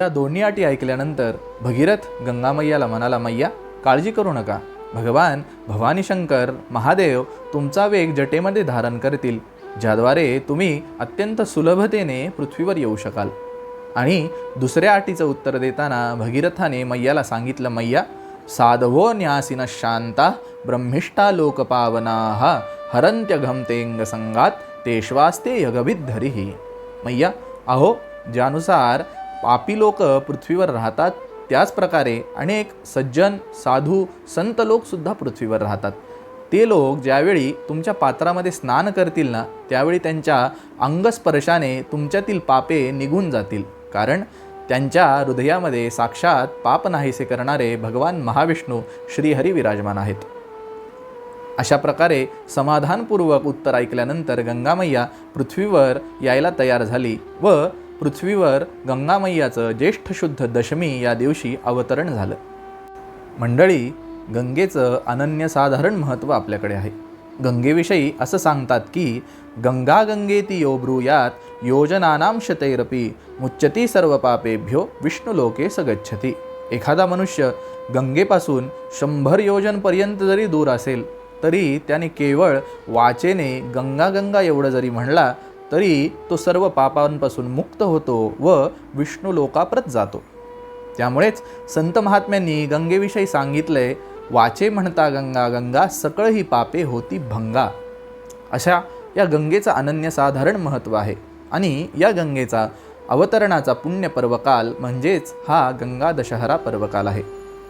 या दोन्ही अटी ऐकल्यानंतर भगीरथ गंगामय्याला म्हणाला, मैया काळजी करू नका, भगवान भवानी शंकर महादेव तुमचा वेग जटेमध्ये धारण करतील, ज्याद्वारे तुम्ही अत्यंत सुलभतेने पृथ्वीवर येऊ शकाल. आणि दुसऱ्या अटीचं उत्तर देताना भगीरथाने मैयाला सांगितलं, मैया साधवो न्यासिन शांता ब्रह्मिष्ठा लोकपावनाः हरंत्यघमतेंग संगात तेश्वास्ते यगभिद्धरिही. मैया अहो, ज्यानुसार पापी लोक पृथ्वीवर राहतात त्याच प्रकारे अनेक सज्जन साधू संत लोकसुद्धा पृथ्वीवर राहतात. ते लोक ज्यावेळी तुमच्या पात्रामध्ये स्नान करतील ना, त्यावेळी त्यांच्या अंगस्पर्शाने तुमच्यातील पापे निघून जातील, कारण त्यांच्या हृदयामध्ये साक्षात पाप नाहीसे करणारे भगवान महाविष्णू श्रीहरी विराजमान आहेत. अशा प्रकारे समाधानपूर्वक उत्तर ऐकल्यानंतर गंगामय्या पृथ्वीवर यायला तयार झाली व पृथ्वीवर गंगामय्याचं ज्येष्ठ शुद्ध दशमी या दिवशी अवतरण झालं. मंडळी, गंगेचं अनन्यसाधारण महत्त्व आपल्याकडे आहे. गंगेविषयी असं सांगतात की गंगा गंगेती यो ब्रूयात योजनानां शतैरपि मुच्यती सर्व पापेभ्यो विष्णुलोके स गच्छति. एखादा मनुष्य गंगेपासून 100 योजनपर्यंत जरी दूर असेल तरी त्याने केवळ वाचेने गंगा गंगा एवढं जरी म्हणला तरी तो सर्व पापांपासून मुक्त होतो व विष्णू लोकाप्रत जातो. त्यामुळेच संत महात्म्यांनी गंगेविषयी सांगितलंय, वाचे म्हणता गंगा गंगा सकळ ही पापे होती भंगा. अशा या गंगेचा अनन्यसाधारण महत्त्व आहे आणि या गंगेचा अवतरणाचा पुण्य पर्वकाल म्हणजेच हा गंगा दशहरा पर्वकाल आहे.